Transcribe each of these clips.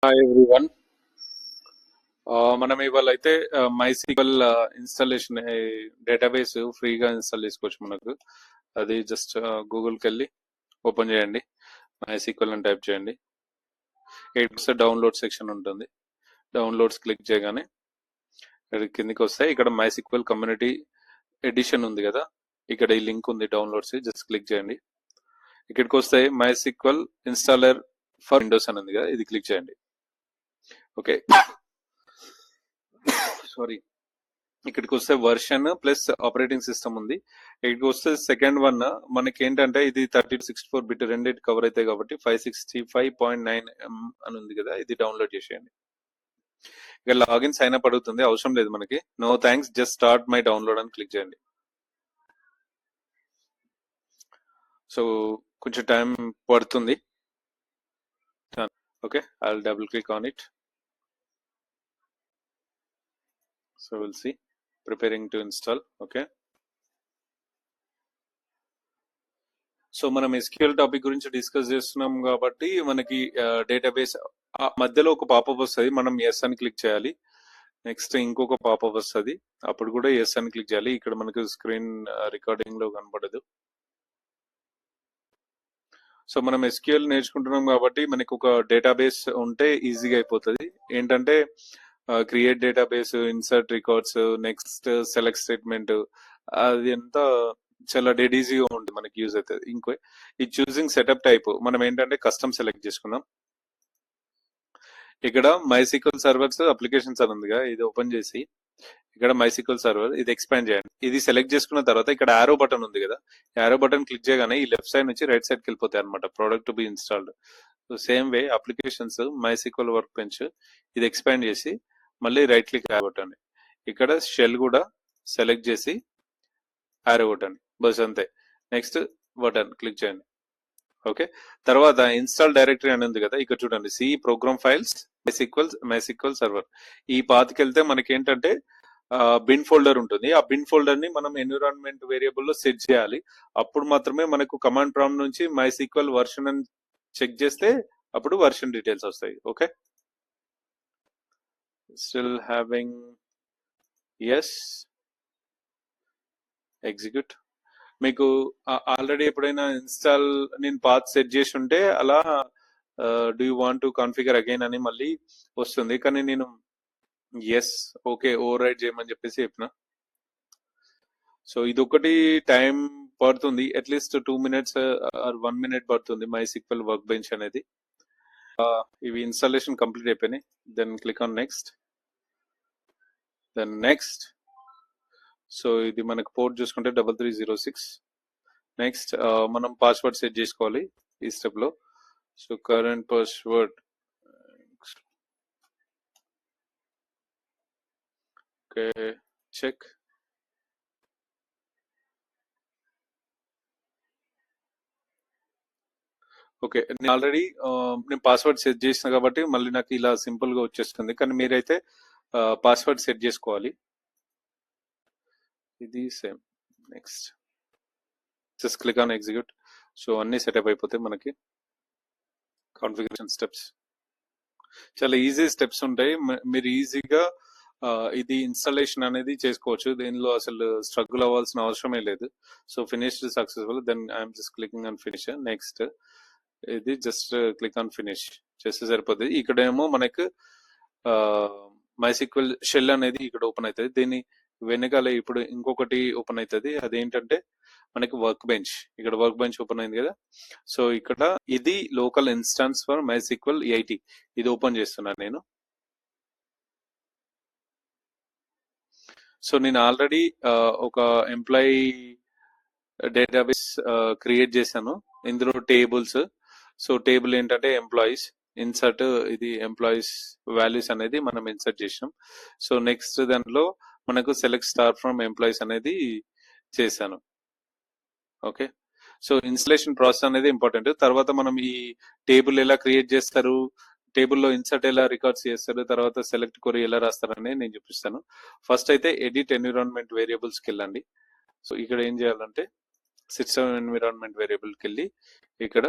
Hi everyone. మనం ఇవాళ అయితే MySQL ఇన్స్టాలేషన్ డేటాబేస్ ఫ్రీగా ఇన్స్టాల్ చేసుకోవచ్చు. మనకు అది జస్ట్ గూగుల్కి వెళ్ళి ఓపెన్ చేయండి, MySQL అని టైప్ చేయండి. వస్తే డౌన్లోడ్ సెక్షన్ ఉంటుంది. డౌన్లోడ్స్ క్లిక్ చేయగానే కిందికి వస్తాయి. ఇక్కడ MySQL కమ్యూనిటీ ఎడిషన్ ఉంది కదా, ఇక్కడ ఈ లింక్ ఉంది డౌన్లోడ్స్, జస్ట్ క్లిక్ చేయండి. ఇక్కడికి వస్తాయి MySQL ఇన్స్టాలర్ ఫర్ విండోస్ అని ఉంది కదా, ఇది క్లిక్ చేయండి. Okay, sorry. ఇక్కడికి వస్తే వర్షన్ ప్లస్ ఆపరేటింగ్ సిస్టమ్ ఉంది. ఇక్కడికి వస్తే సెకండ్ వన్ మనకి ఏంటంటే ఇది 3264 బిట్ రెండింటి కవర్ అవుతాయి కాబట్టి 565.9 అని ఉంది కదా, ఇది డౌన్లోడ్ చేసేయండి. ఇక లాగిన్ సైన్ అప్ అడుగుతుంది, అవసరం లేదు మనకి. No thanks, just start my download అని క్లిక్ చేయండి. సో కొంచెం టైం పడుతుంది. Okay, I will double click on it. So will see preparing to install. Okay, so మనం SQL టాపిక్ గురించి డిస్కస్ చేస్తున్నాం కాబట్టి మనకి డేటాబేస్ మధ్యలో ఒక పాపప్ వస్తుంది, మనం ఎస్ అని క్లిక్ చేయాలి. నెక్స్ట్ ఇంకొక పాపప్ వస్తుంది, అప్పుడు కూడా ఎస్ అని క్లిక్ చేయాలి. ఇక్కడ మనకు స్క్రీన్ రికార్డింగ్ లో కనపడదు. సో మనం SQL నేర్చుకుంటున్నాం కాబట్టి మనకి ఒక డేటాబేస్ ఉంటే ఈజీగా అయిపోతుంది. ఏంటంటే create database, insert records, next select statement, అది అంతా చాలా డెడ్ ఈజీగా ఉంటుంది, మనకి యూజ్ అవుతుంది. ఇంకో ఈ చూసింగ్ సెటప్ టైప్ మనం ఏంటంటే కస్టమ్ సెలెక్ట్ చేసుకుందాం. ఇక్కడ MySQL సర్వర్స్ అప్లికేషన్స్ అని ఉందిగా, ఇది ఓపెన్ చేసి ఇక్కడ MySQL సర్వర్ ఇది ఎక్స్పాండ్ చేయండి. ఇది సెలెక్ట్ చేసుకున్న తర్వాత ఇక్కడ ఆరో బటన్ ఉంది కదా, ఆరో బటన్ క్లిక్ చేయగానే ఈ లెఫ్ట్ సైడ్ నుంచి రైట్ సైడ్ కి వెళ్ళిపోతాయి అనమాట, product to be installed. So same way applications MySQL work bench ఇది ఎక్స్పాండ్ చేసి మళ్ళీ రైట్ క్లిక్ కొట్టండి. ఇక్కడ షెల్ కూడా సెలెక్ట్ చేసి ఆరో కొట్టండి, బస్ అంతే. నెక్స్ట్ బటన్ క్లిక్ చేయండి. ఓకే, తర్వాత ఇన్స్టాల్ డైరెక్టరీ అని ఉంది కదా, ఇక్కడ చూడండి C program files MySQL server. ఈ పాత్కి వెళ్తే మనకి ఏంటంటే బిన్ ఫోల్డర్ ఉంటుంది. ఆ బిన్ ఫోల్డర్ ని మనం ఎన్విరాన్మెంట్ వేరియబుల్ లో సెట్ చేయాలి. అప్పుడు మాత్రమే మనకు కమాండ్ ప్రాంప్ట్ నుంచి MySQL వర్షన్ అని చెక్ చేస్తే అప్పుడు వర్షన్ డీటెయిల్స్ వస్తాయి. Okay, still having yes, execute. మీకు ఆల్రెడీ ఎప్పుడైనా ఇన్స్టాల్ నేను పాత్ సెట్ చేసి ఉంటే అలా do you want to configure again అని మళ్ళీ వస్తుంది, కానీ నేను ఎస్ ఓకే ఓవర్ రైడ్ చేయమని చెప్పేసి చెప్పిన. సో ఇది ఒకటి టైం పడుతుంది, అట్లీస్ట్ 2 minutes ఆర్ 1 minute పడుతుంది MySQL వర్క్ బెంచ్ అనేది. ఇవి ఇన్స్టాలేషన్ కంప్లీట్ అయిపోయినాయి. Then click on next, then next. So ఇది మనకు పోర్ట్ చూసుకుంటే 3306. నెక్స్ట్ మనం పాస్వర్డ్ సెట్ చేసుకోవాలి ఈ స్టెప్ లో. So current password, okay check. Okay, నేను ఆల్రెడీ నేను పాస్వర్డ్ సెట్ చేసిన కాబట్టి మళ్ళీ నాకు ఇలా సింపుల్ గా వచ్చేస్తుంది, కానీ మీరైతే పాస్వర్డ్ సెట్ చేసుకోవాలి. ఇది same. Next just click on execute. So అన్ని సెటప్ అయిపోతాయి మనకి. కాన్ఫిగరేషన్ స్టెప్స్ చాలా ఈజీ స్టెప్స్ ఉంటాయి, మీరు ఈజీగా ఇది ఇన్స్టాలేషన్ అనేది చేసుకోవచ్చు. దీనిలో అసలు స్ట్రగుల్ అవ్వాల్సిన అవసరమే లేదు. So finished successful, then I'm just clicking on finish. Next ఇది జస్ట్ క్లిక్ ఆన్ ఫినిష్ చేస్తే సరిపోతుంది. ఇక్కడేమో మనకు MySQL షెల్ అనేది ఇక్కడ ఓపెన్ అవుతుంది. దీని వెనకాల ఇప్పుడు ఇంకొకటి ఓపెన్ అవుతుంది, అదేంటంటే మనకి వర్క్ బెంచ్. ఇక్కడ వర్క్ బెంచ్ ఓపెన్ అయింది కదా, సో ఇక్కడ ఇది లోకల్ ఇన్స్టాన్స్ ఫర్ MySQL 80, ఇది ఓపెన్ చేస్తున్నాను నేను. సో నేను ఆల్రెడీ ఒక ఎంప్లాయీ డేటాబేస్ క్రియేట్ చేశాను, ఇందులో టేబుల్స్. సో టేబుల్ ఏంటంటే ఎంప్లాయీస్, ఇన్సర్ట్ ఇది ఎంప్లాయీస్ వాల్యూస్ అనేది మనం ఇన్సర్ట్ చేసాం. సో నెక్స్ట్ దాంట్లో మనకు సెలెక్ట్ స్టార్ ఫ్రమ్ ఎంప్లాయీస్ అనేది చేశాను. ఓకే, సో ఇన్స్టలేషన్ ప్రాసెస్ అనేది ఇంపార్టెంట్. తర్వాత మనం ఈ టేబుల్ ఎలా క్రియేట్ చేస్తారు, టేబుల్లో ఇన్సర్ట్ ఎలా రికార్డ్స్ చేస్తారు, తర్వాత సెలెక్ట్ కొరీ ఎలా రాస్తారని నేను చూపిస్తాను. ఫస్ట్ అయితే ఎడిట్ ఎన్విరాన్మెంట్ వేరియబుల్స్కి వెళ్ళండి. సో ఇక్కడ ఏం చేయాలంటే సిస్టమ్ ఎన్విరాన్మెంట్ వేరియబుల్కి వెళ్ళి ఇక్కడ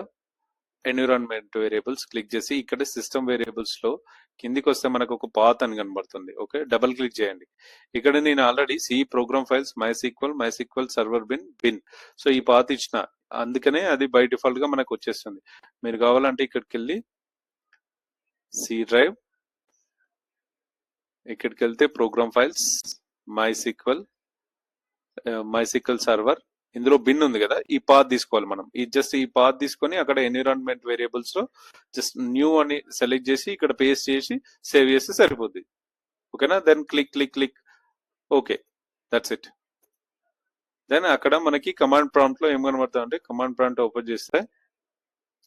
ఎన్విరాన్మెంట్ వేరియబుల్స్ క్లిక్ చేసి ఇక్కడ సిస్టమ్ వేరియబుల్స్ లో కిందికి వస్తే మనకు ఒక పాత్ అని కనబడుతుంది. ఓకే, డబుల్ క్లిక్ చేయండి. ఇక్కడ నేను already C program files MySQL server bin so ఈ పాత్ ఇచ్చిన, అందుకనే అది బై డిఫాల్ట్ గా మనకు వచ్చేస్తుంది. మీరు కావాలంటే ఇక్కడికి వెళ్ళి సి డ్రైవ్, ఇక్కడికి వెళ్తే ప్రోగ్రామ్ ఫైల్స్ MySQL సర్వర్, ఇందులో బిన్ ఉంది కదా, ఈ పాత్ తీసుకోవాలి మనం. ఈ పాత్ తీసుకొని అక్కడ ఎన్విరాన్మెంట్ వేరియబుల్స్ లో జస్ట్ న్యూ అని సెలెక్ట్ చేసి ఇక్కడ పేస్ట్ చేసి సేవ్ చేస్తే సరిపోద్ది. ఓకేనా, then click okay, that's it. Then అక్కడ మనకి కమాండ్ ప్రాంప్ట్ లో ఏం కనబడుతుంది అంటే, కమాండ్ ప్రాంప్ట్ ఓపెన్ చేస్తే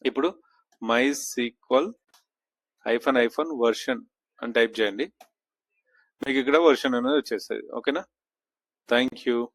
ఇప్పుడు MySQL -version అని టైప్ చేయండి. మీకు ఇక్కడ వర్షన్ అనేది వచ్చేస్తుంది. ఓకేనా, థ్యాంక్ యూ.